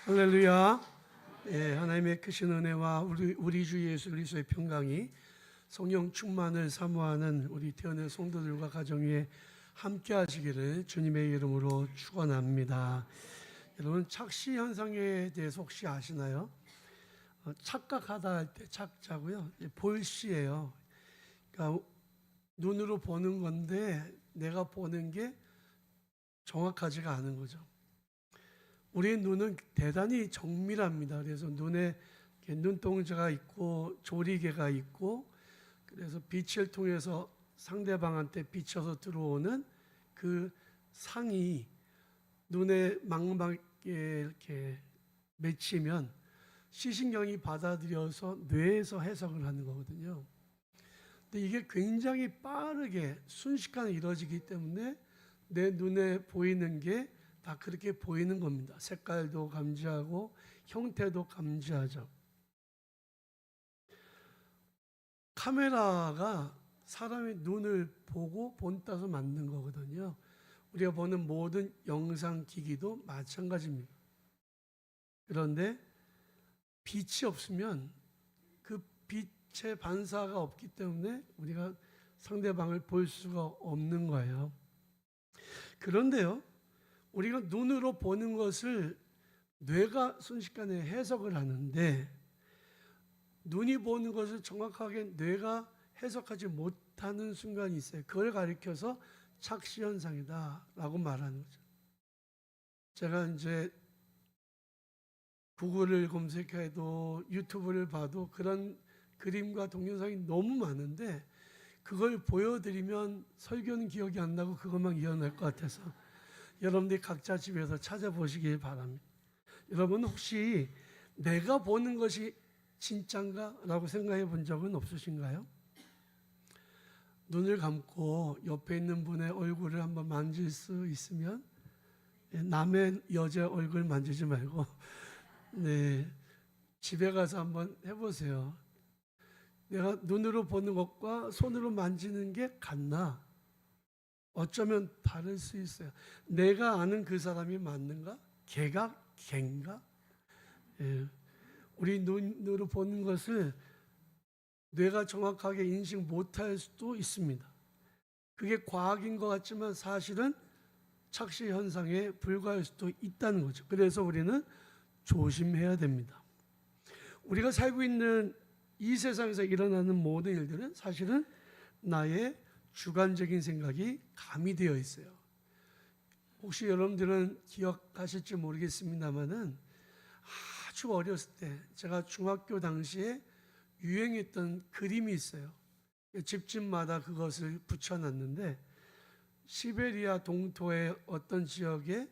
할렐루야. 하나님의 크신 은혜와 우리 주 예수 그리스도의 평강이 성령 충만을 사모하는 우리 태어난 성도들과 가정 위에 함께 하시기를 주님의 이름으로 축원합니다. 여러분, 착시 현상에 대해서 혹시 아시나요? 착각하다 할 때 착자고요. 볼시예요. 그러니까 눈으로 보는 건데 내가 보는 게 정확하지가 않은 거죠. 우리의 눈은 대단히 정밀합니다. 그래서 눈에 눈동자가 있고 조리개가 있고, 그래서 빛을 통해서 상대방한테 비춰서 들어오는 그 상이 눈의 망막에 이렇게 맺히면 시신경이 받아들여서 뇌에서 해석을 하는 거거든요. 근데 이게 굉장히 빠르게 순식간에 이루어지기 때문에 내 눈에 보이는 게 다 그렇게 보이는 겁니다. 색깔도 감지하고 형태도 감지하죠. 카메라가 사람의 눈을 보고 본따서 만든 거거든요. 우리가 보는 모든 영상 기기도 마찬가지입니다. 그런데 빛이 없으면 그 빛의 반사가 없기 때문에 우리가 상대방을 볼 수가 없는 거예요. 그런데요, 우리가 눈으로 보는 것을 뇌가 순식간에 해석을 하는데, 눈이 보는 것을 정확하게 뇌가 해석하지 못하는 순간이 있어요. 그걸 가리켜서 착시현상이다라고 말하는 거죠. 제가 이제 구글을 검색해도 유튜브를 봐도 그런 그림과 동영상이 너무 많은데, 그걸 보여드리면 설교는 기억이 안 나고 그것만 기억날 것 같아서 여러분들이 각자 집에서 찾아보시길 바랍니다. 여러분, 혹시 내가 보는 것이 진짠가? 라고 생각해 본 적은 없으신가요? 눈을 감고 옆에 있는 분의 얼굴을 한번 만질 수 있으면, 남의 여자 얼굴 만지지 말고 집에 가서 한번 해보세요. 내가 눈으로 보는 것과 손으로 만지는 게 같나? 어쩌면 다를 수 있어요. 내가 아는 그 사람이 맞는가? 걔가 걔인가? 우리 눈으로 보는 것을 뇌가 정확하게 인식 못할 수도 있습니다. 그게 과학인 것 같지만 사실은 착시 현상에 불과할 수도 있다는 거죠. 그래서 우리는 조심해야 됩니다. 우리가 살고 있는 이 세상에서 일어나는 모든 일들은 사실은 나의 주관적인 생각이 가미되어 있어요. 혹시 여러분들은 기억하실지 모르겠습니다만은, 아주 어렸을 때 제가 중학교 당시에 유행했던 그림이 있어요. 집집마다 그것을 붙여놨는데, 시베리아 동토의 어떤 지역에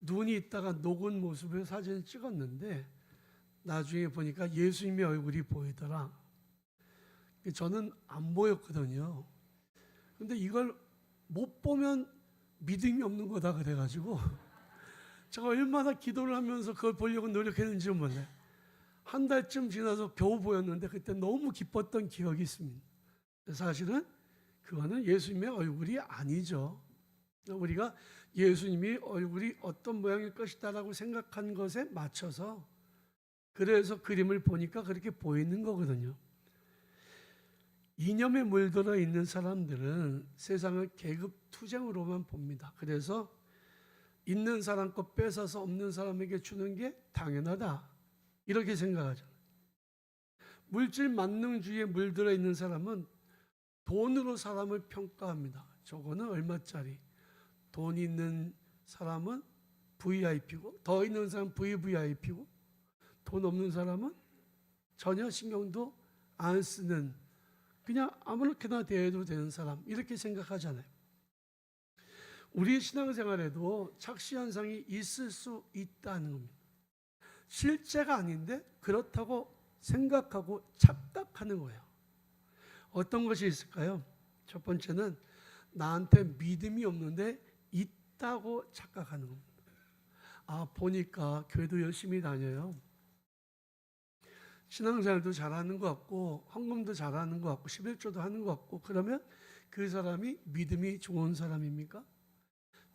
눈이 있다가 녹은 모습을 사진을 찍었는데 나중에 보니까 예수님의 얼굴이 보이더라. 저는 안 보였거든요. 근데 이걸 못 보면 믿음이 없는 거다 그래가지고 제가 얼마나 기도를 하면서 그걸 보려고 노력했는지 몰라요. 한 달쯤 지나서 겨우 보였는데 그때 너무 기뻤던 기억이 있습니다. 사실은 그거는 예수님의 얼굴이 아니죠. 우리가 예수님이 얼굴이 어떤 모양일 것이다라고 생각한 것에 맞춰서, 그래서 그림을 보니까 그렇게 보이는 거거든요. 이념에 물들어 있는 사람들은 세상을 계급투쟁으로만 봅니다. 그래서 있는 사람 것 뺏어서 없는 사람에게 주는 게 당연하다, 이렇게 생각하잖아요. 물질 만능주의에 물들어 있는 사람은 돈으로 사람을 평가합니다. 저거는 얼마짜리. 돈 있는 사람은 VIP고, 더 있는 사람은 VVIP고, 돈 없는 사람은 전혀 신경도 안 쓰는, 그냥 아무렇게나 대해도 되는 사람, 이렇게 생각하잖아요. 우리 신앙생활에도 착시 현상이 있을 수 있다는 겁니다. 실제가 아닌데 그렇다고 생각하고 착각하는 거예요. 어떤 것이 있을까요? 첫 번째는 나한테 믿음이 없는데 있다고 착각하는 겁니다. 보니까 교회도 열심히 다녀요. 신앙생활도 잘하는 것 같고 헌금도 잘하는 것 같고 11조도 하는 것 같고, 그러면 그 사람이 믿음이 좋은 사람입니까?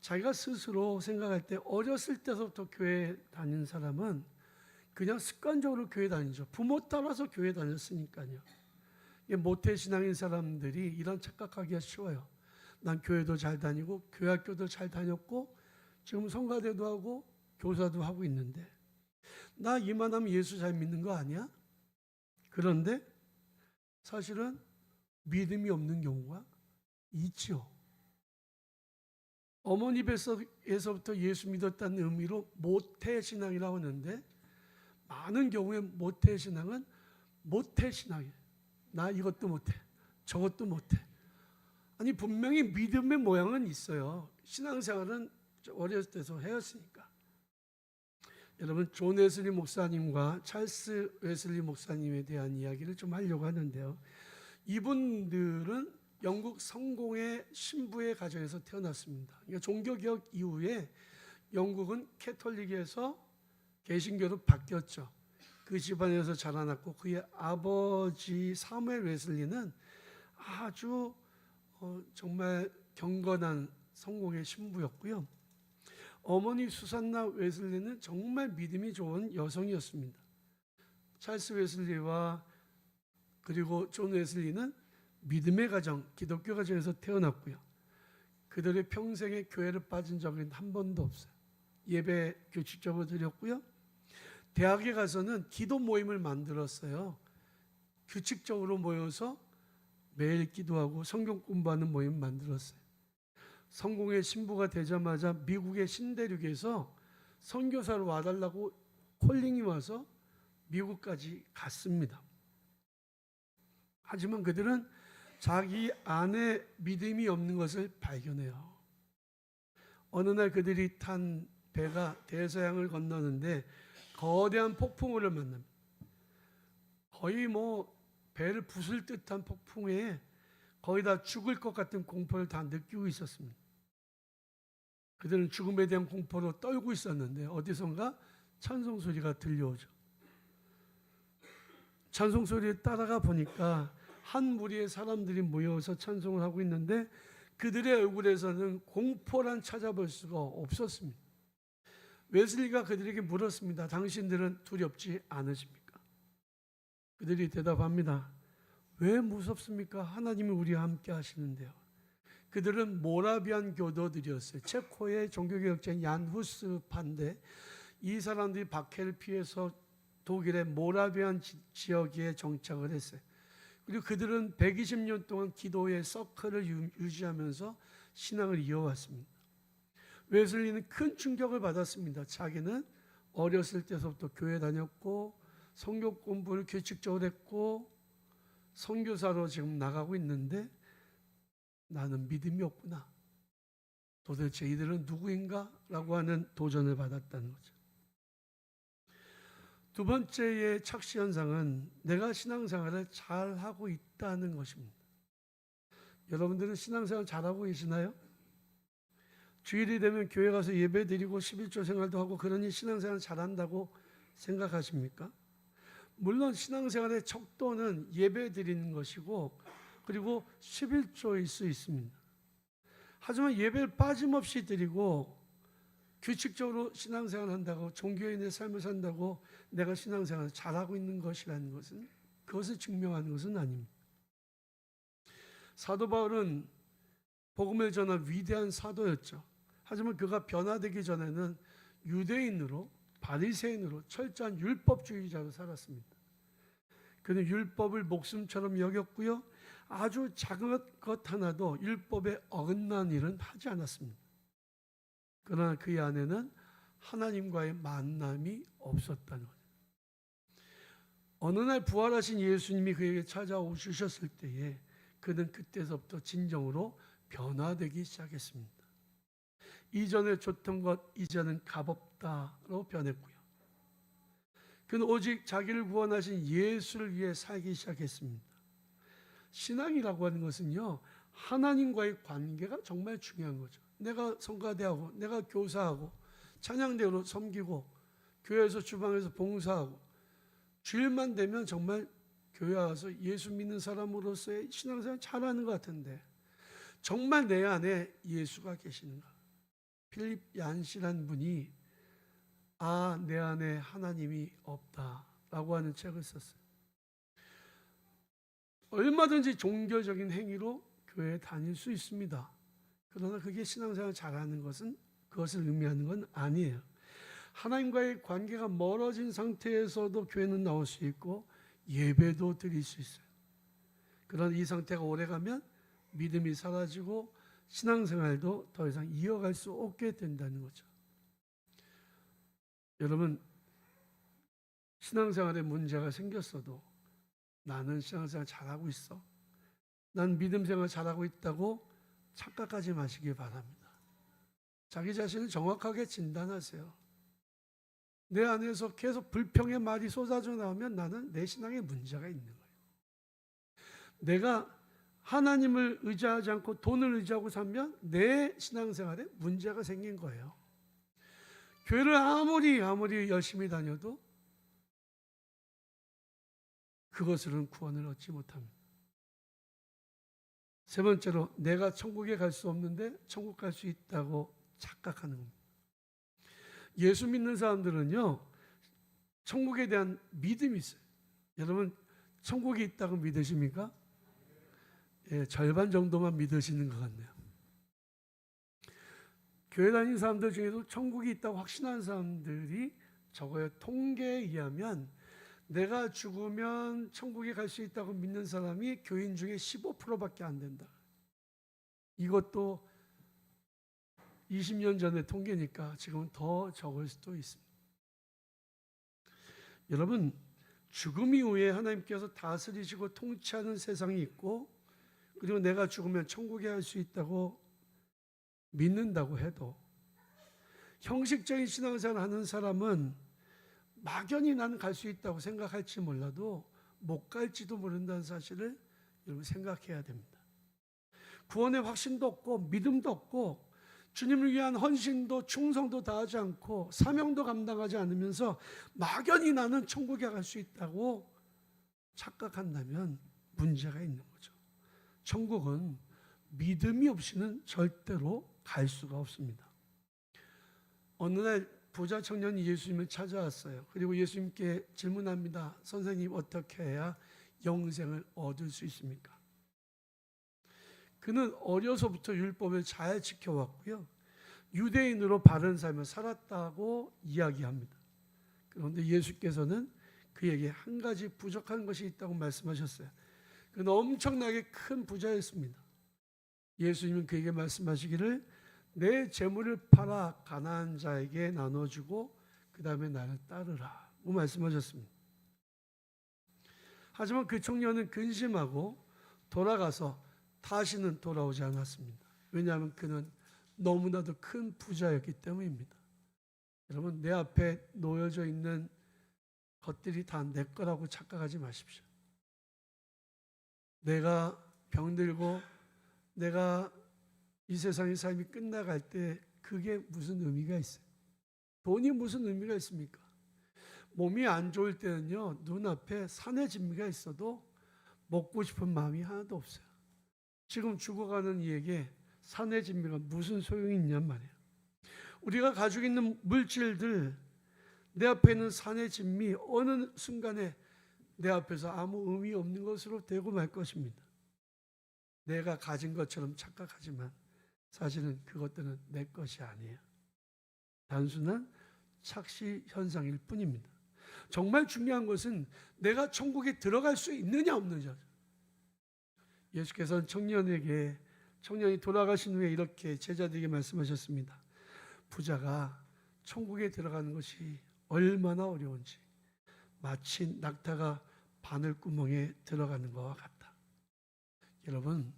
자기가 스스로 생각할 때 어렸을 때부터 교회 다닌 사람은 그냥 습관적으로 교회 다니죠. 부모 따라서 교회 다녔으니까요. 모태신앙인 사람들이 이런 착각하기가 쉬워요. 난 교회도 잘 다니고 교회학교도 잘 다녔고 지금 성가대도 하고 교사도 하고 있는데 나 이만하면 예수 잘 믿는 거 아니야? 그런데 사실은 믿음이 없는 경우가 있죠. 어머니 뱃속에서부터 예수 믿었다는 의미로 모태신앙이라고 하는데 많은 경우에 모태신앙은 모태신앙이에요. 나 이것도 못해, 저것도 못해. 아니 분명히 믿음의 모양은 있어요. 신앙생활은 어렸을 때서 해왔으니까. 여러분 존 웨슬리 목사님과 찰스 웨슬리 목사님에 대한 이야기를 좀 하려고 하는데요. 이분들은 영국 성공의 신부의 가정에서 태어났습니다. 그러니까 종교개혁 이후에 영국은 캐톨릭에서 개신교로 바뀌었죠. 그 집안에서 자라났고 그의 아버지 사무엘 웨슬리는 아주 정말 경건한 성공의 신부였고요. 어머니 수산나 웨슬리는 정말 믿음이 좋은 여성이었습니다. 찰스 웨슬리와 그리고 존 웨슬리는 믿음의 가정, 기독교 가정에서 태어났고요. 그들의 평생에 교회를 빠진 적은 한 번도 없어요. 예배 규칙적으로 드렸고요. 대학에 가서는 기도 모임을 만들었어요. 규칙적으로 모여서 매일 기도하고 성경 공부하는 모임 만들었어요. 성공의 신부가 되자마자 미국의 신대륙에서 선교사로 와달라고 콜링이 와서 미국까지 갔습니다. 하지만 그들은 자기 안에 믿음이 없는 것을 발견해요. 어느 날 그들이 탄 배가 대서양을 건너는데 거대한 폭풍우를 만납니다. 거의 배를 부술 듯한 폭풍에 거의 다 죽을 것 같은 공포를 다 느끼고 있었습니다. 그들은 죽음에 대한 공포로 떨고 있었는데 어디선가 찬송 소리가 들려오죠. 찬송 소리에 따라가 보니까 한 무리의 사람들이 모여서 찬송을 하고 있는데 그들의 얼굴에서는 공포란 찾아볼 수가 없었습니다. 웨슬리가 그들에게 물었습니다. 당신들은 두렵지 않으십니까? 그들이 대답합니다. 왜 무섭습니까? 하나님이 우리와 함께 하시는데요. 그들은 모라비안 교도들이었어요. 체코의 종교개혁자인 얀 후스파인데 이 사람들이 박해를 피해서 독일의 모라비안 지역에 정착을 했어요. 그리고 그들은 120년 동안 기도의 서클을 유지하면서 신앙을 이어왔습니다. 웨슬리는 큰 충격을 받았습니다. 자기는 어렸을 때부터 교회 다녔고 성경 공부를 규칙적으로 했고 선교사로 지금 나가고 있는데 나는 믿음이 없구나. 도대체 이들은 누구인가? 라고 하는 도전을 받았다는 거죠. 두 번째의 착시 현상은 내가 신앙생활을 잘하고 있다는 것입니다. 여러분들은 신앙생활 잘하고 계시나요? 주일이 되면 교회 가서 예배 드리고 11조 생활도 하고 그러니 신앙생활 잘한다고 생각하십니까? 물론 신앙생활의 척도는 예배 드리는 것이고 그리고 11조일 수 있습니다. 하지만 예배를 빠짐없이 드리고 규칙적으로 신앙생활 한다고 종교인의 삶을 산다고 내가 신앙생활을 잘하고 있는 것이라는 것은 그것을 증명하는 것은 아닙니다. 사도 바울은 복음을 전한 위대한 사도였죠. 하지만 그가 변화되기 전에는 유대인으로 바리새인으로 철저한 율법주의자로 살았습니다. 그는 율법을 목숨처럼 여겼고요. 아주 작은 것 하나도 율법에 어긋난 일은 하지 않았습니다. 그러나 그의 안에는 하나님과의 만남이 없었다는 거죠. 어느 날 부활하신 예수님이 그에게 찾아오셨을 때에 그는 그때서부터 진정으로 변화되기 시작했습니다. 이전에 좋던 것 이제는 값없다로 변했고요. 그는 오직 자기를 구원하신 예수를 위해 살기 시작했습니다. 신앙이라고 하는 것은요, 하나님과의 관계가 정말 중요한 거죠. 내가 성가대하고 내가 교사하고 찬양대로 섬기고 교회에서 주방에서 봉사하고 주일만 되면 정말 교회 와서 예수 믿는 사람으로서의 신앙생활 잘하는 것 같은데 정말 내 안에 예수가 계시는가? 필립 얀시란 분이 내 안에 하나님이 없다라고 하는 책을 썼어요. 얼마든지 종교적인 행위로 교회에 다닐 수 있습니다. 그러나 그게 신앙생활 잘하는 것은 그것을 의미하는 건 아니에요. 하나님과의 관계가 멀어진 상태에서도 교회는 나올 수 있고 예배도 드릴 수 있어요. 그러나 이 상태가 오래가면 믿음이 사라지고 신앙생활도 더 이상 이어갈 수 없게 된다는 거죠. 여러분, 신앙생활에 문제가 생겼어도 나는 신앙생활 잘하고 있어, 난 믿음생활 잘하고 있다고 착각하지 마시기 바랍니다. 자기 자신을 정확하게 진단하세요. 내 안에서 계속 불평의 말이 쏟아져 나오면 나는 내 신앙에 문제가 있는 거예요. 내가 하나님을 의지하지 않고 돈을 의지하고 살면 내 신앙생활에 문제가 생긴 거예요. 교회를 아무리 열심히 다녀도 그것으로는 구원을 얻지 못합니다. 세 번째로, 내가 천국에 갈 수 없는데 천국 갈 수 있다고 착각하는 겁니다. 예수 믿는 사람들은요, 천국에 대한 믿음이 있어요. 여러분, 천국이 있다고 믿으십니까? 예, 절반 정도만 믿으시는 것 같네요. 교회 다니는 사람들 중에도 천국이 있다고 확신하는 사람들이 적어요. 통계에 의하면 내가 죽으면 천국에 갈 수 있다고 믿는 사람이 교인 중에 15%밖에 안 된다. 이것도 20년 전의 통계니까 지금은 더 적을 수도 있습니다. 여러분, 죽음 이후에 하나님께서 다스리시고 통치하는 세상이 있고, 그리고 내가 죽으면 천국에 갈 수 있다고 믿는다고 해도 형식적인 신앙생활을 하는 사람은 막연히 나는 갈 수 있다고 생각할지 몰라도 못 갈지도 모른다는 사실을 여러분 생각해야 됩니다. 구원의 확신도 없고 믿음도 없고 주님을 위한 헌신도 충성도 다하지 않고 사명도 감당하지 않으면서 막연히 나는 천국에 갈 수 있다고 착각한다면 문제가 있는 거죠. 천국은 믿음이 없이는 절대로 갈 수가 없습니다. 어느 날 부자 청년이 예수님을 찾아왔어요. 그리고 예수님께 질문합니다. 선생님, 어떻게 해야 영생을 얻을 수 있습니까? 그는 어려서부터 율법을 잘 지켜왔고요, 유대인으로 바른 삶을 살았다고 이야기합니다. 그런데 예수께서는 그에게 한 가지 부족한 것이 있다고 말씀하셨어요. 그는 엄청나게 큰 부자였습니다. 예수님은 그에게 말씀하시기를 내 재물을 팔아 가난한 자에게 나눠주고 그 다음에 나를 따르라고 말씀하셨습니다. 하지만 그 청년은 근심하고 돌아가서 다시는 돌아오지 않았습니다. 왜냐하면 그는 너무나도 큰 부자였기 때문입니다. 여러분, 내 앞에 놓여져 있는 것들이 다 내 거라고 착각하지 마십시오. 내가 병들고 내가 이 세상의 삶이 끝나갈 때 그게 무슨 의미가 있어요? 돈이 무슨 의미가 있습니까? 몸이 안 좋을 때는요, 눈앞에 산의 진미가 있어도 먹고 싶은 마음이 하나도 없어요. 지금 죽어가는 이에게 산의 진미가 무슨 소용이 있냔 말이에요. 우리가 가지고 있는 물질들, 내 앞에 있는 산의 진미, 어느 순간에 내 앞에서 아무 의미 없는 것으로 되고 말 것입니다. 내가 가진 것처럼 착각하지만 사실은 그것들은 내 것이 아니에요. 단순한 착시 현상일 뿐입니다. 정말 중요한 것은 내가 천국에 들어갈 수 있느냐 없느냐. 예수께서는 청년이 돌아가신 후에 이렇게 제자들에게 말씀하셨습니다. 부자가 천국에 들어가는 것이 얼마나 어려운지 마치 낙타가 바늘구멍에 들어가는 것과 같다. 여러분,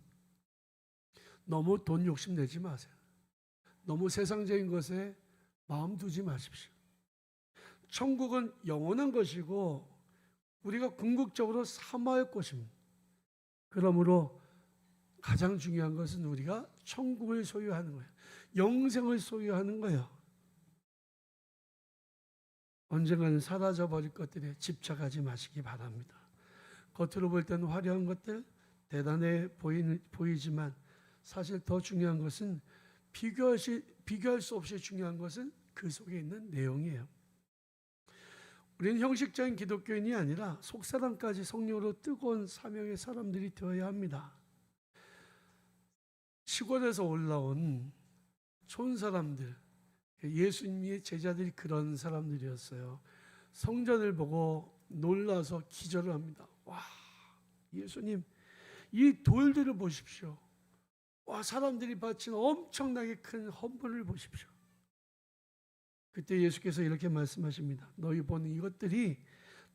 너무 돈 욕심 내지 마세요. 너무 세상적인 것에 마음 두지 마십시오. 천국은 영원한 것이고 우리가 궁극적으로 사모할 것입니다. 그러므로 가장 중요한 것은 우리가 천국을 소유하는 거예요. 영생을 소유하는 거예요. 언젠가는 사라져버릴 것들에 집착하지 마시기 바랍니다. 겉으로 볼 때는 화려한 것들, 대단해 보이지만 사실 더 중요한 것은 비교할 수 없이 중요한 것은 그 속에 있는 내용이에요. 우리는 형식적인 기독교인이 아니라 속사람까지 성령으로 뜨거운 사명의 사람들이 되어야 합니다. 시골에서 올라온 촌 사람들, 예수님의 제자들이 그런 사람들이었어요. 성전을 보고 놀라서 기절을 합니다. 와, 예수님, 이 돌들을 보십시오. 와, 사람들이 바친 엄청나게 큰 헌물을 보십시오. 그때 예수께서 이렇게 말씀하십니다. 너희 보는 이것들이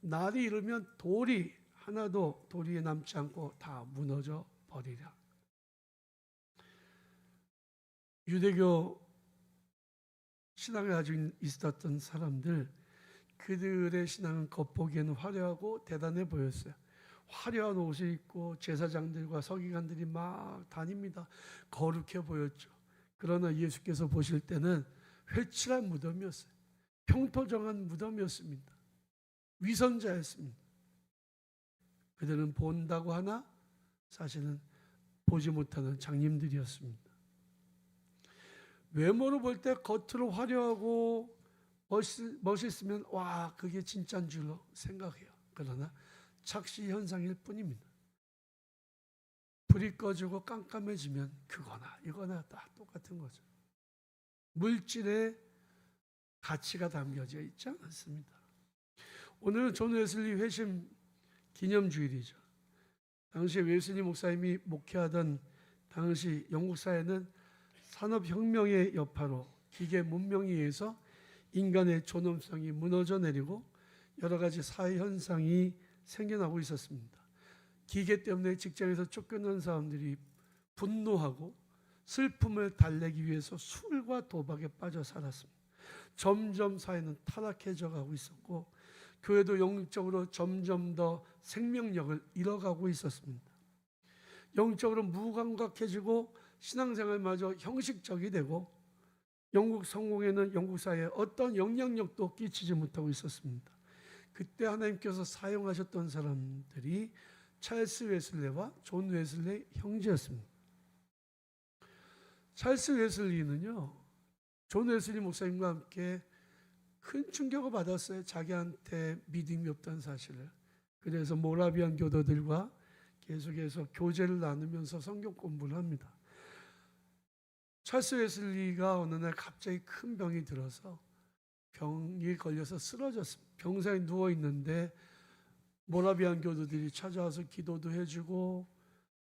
날이 이르면 돌이 하나도 돌 위에 남지 않고 다 무너져 버리라. 유대교 신앙을 가지고 있었던 사람들, 그들의 신앙은 겉보기에는 화려하고 대단해 보였어요. 화려한 옷을 입고 제사장들과 서기관들이 막 다닙니다. 거룩해 보였죠. 그러나 예수께서 보실 때는 회칠한 무덤이었어요. 평토정한 무덤이었습니다. 위선자였습니다. 그들은 본다고 하나 사실은 보지 못하는 장님들이었습니다. 외모로 볼 때 겉으로 화려하고 멋있으면 와, 그게 진짜인 줄로 생각해요. 그러나 착시 현상일 뿐입니다. 불이 꺼지고 깜깜해지면 그거나 이거나 다 똑같은 거죠. 물질의 가치가 담겨져 있지 않습니다. 오늘은 존 웨슬리 회심 기념주일이죠. 당시 웨슬리 목사님이 목회하던 당시 영국 사회는 산업혁명의 여파로 기계 문명에 의해서 인간의 존엄성이 무너져 내리고 여러 가지 사회 현상이 생겨나고 있었습니다. 기계 때문에 직장에서 쫓겨난 사람들이 분노하고 슬픔을 달래기 위해서 술과 도박에 빠져 살았습니다. 점점 사회는 타락해져 가고 있었고 교회도 영적으로 점점 더 생명력을 잃어가고 있었습니다. 영적으로 무감각해지고 신앙생활마저 형식적이 되고 영국 성공에는 영국 사회에 어떤 영향력도 끼치지 못하고 있었습니다. 그때 하나님께서 사용하셨던 사람들이 찰스 웨슬리와 존 웨슬리 형제였습니다. 찰스 웨슬리는요, 존 웨슬리 목사님과 함께 큰 충격을 받았어요. 자기한테 믿음이 없다는 사실을. 그래서 모라비안 교도들과 계속해서 교제를 나누면서 성경 공부를 합니다. 찰스 웨슬리가 어느 날 갑자기 큰 병이 들어서 병이 걸려서 쓰러졌습니다. 병상에 누워 있는데 모라비안 교도들이 찾아와서 기도도 해주고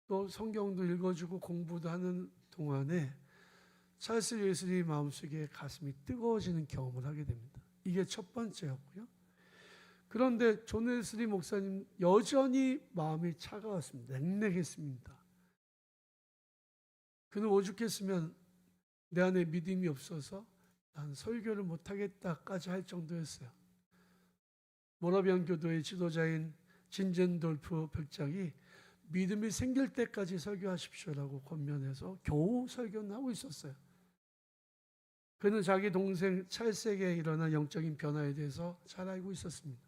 또 성경도 읽어주고 공부도 하는 동안에 찰스 웨슬리 마음속에 가슴이 뜨거워지는 경험을 하게 됩니다. 이게 첫 번째였고요. 그런데 존 웨슬리 목사님 여전히 마음이 차가웠습니다. 냉랭했습니다. 그는 오죽했으면 내 안에 믿음이 없어서 난 설교를 못하겠다까지 할 정도였어요. 모라비안 교도의 지도자인 진젠돌프 백작이 믿음이 생길 때까지 설교하십시오라고 권면해서 겨우 설교는 하고 있었어요. 그는 자기 동생 찰스에게 일어난 영적인 변화에 대해서 잘 알고 있었습니다.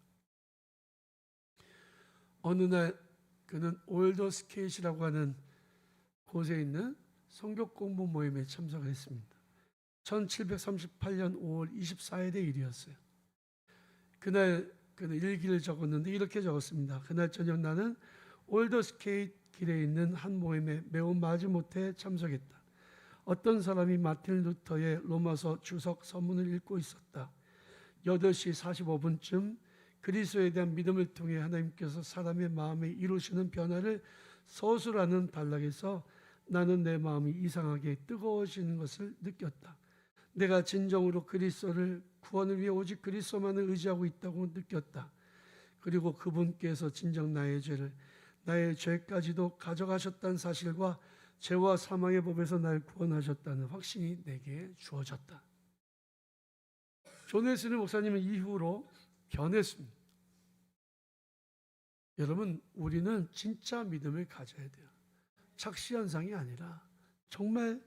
어느 날 그는 올더스케이트라고 하는 곳에 있는 성경 공부 모임에 참석을 했습니다. 1738년 5월 24일의 일이었어요. 그날 그는 일기를 적었는데 이렇게 적었습니다. 그날 저녁 나는 올더스케이트 길에 있는 한 모임에 매우 마지못해 참석했다. 어떤 사람이 마틴 루터의 로마서 주석 서문을 읽고 있었다. 8시 45분쯤 그리스도에 대한 믿음을 통해 하나님께서 사람의 마음에 이루시는 변화를 서술하는 단락에서 나는 내 마음이 이상하게 뜨거워지는 것을 느꼈다. 내가 진정으로 그리스도를 구원을 위해 오직 그리스도만을 의지하고 있다고 느꼈다. 그리고 그분께서 진정 나의 죄를, 나의 죄까지도 가져가셨다는 사실과 죄와 사망의 법에서 날 구원하셨다는 확신이 내게 주어졌다. 존 웨슬리 목사님은 이후로 변했습니다. 여러분, 우리는 진짜 믿음을 가져야 돼요. 착시 현상이 아니라 정말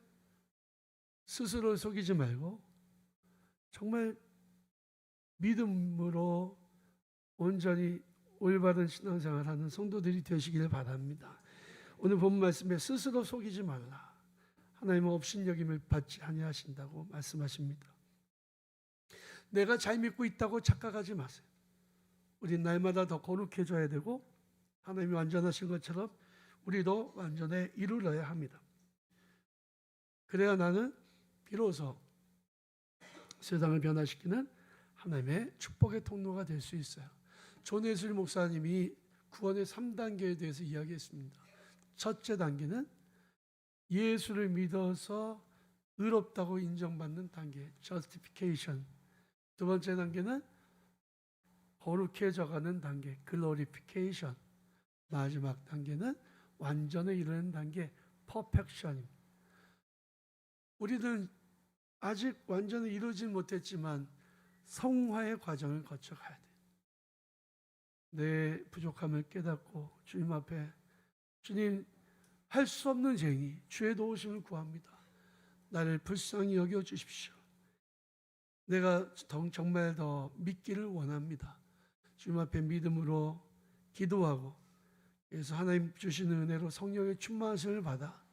스스로 속이지 말고 정말 믿음으로 온전히 올바른 신앙생활을 하는 성도들이 되시기를 바랍니다. 오늘 본 말씀에 스스로 속이지 말라. 하나님은 업신여김을 받지 아니하신다고 말씀하십니다. 내가 잘 믿고 있다고 착각하지 마세요. 우리 날마다 더 거룩해져야 되고 하나님이 완전하신 것처럼 우리도 완전에 이르러야 합니다. 그래야 나는 비로소 세상을 변화시키는 하나님의 축복의 통로가 될 수 있어요. 존 웨슬리 목사님이 구원의 3단계에 대해서 이야기했습니다. 첫째 단계는 예수를 믿어서 의롭다고 인정받는 단계, justification. 두 번째 단계는 거룩해져가는 단계, glorification. 마지막 단계는 완전에 이르는 단계, perfection입니다. 우리는 아직 완전히 이루진 못했지만 성화의 과정을 거쳐가야 돼요. 내 부족함을 깨닫고 주님 앞에 주님, 할 수 없는 죄인이 주의 도우심을 구합니다. 나를 불쌍히 여겨 주십시오. 내가 정말 더 믿기를 원합니다. 주님 앞에 믿음으로 기도하고 그래서 하나님 주시는 은혜로 성령의 충만하심을 받아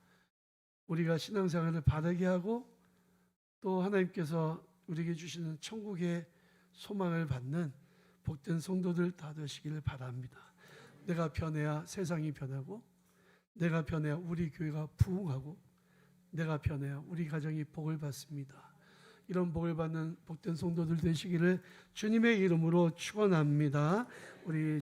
우리가 신앙생활을 바르게 하고 또 하나님께서 우리에게 주시는 천국의 소망을 받는 복된 성도들 다 되시기를 바랍니다. 내가 변해야 세상이 변하고 내가 변해야 우리 교회가 부흥하고 내가 변해야 우리 가정이 복을 받습니다. 이런 복을 받는 복된 성도들 되시기를 주님의 이름으로 축원합니다. 우리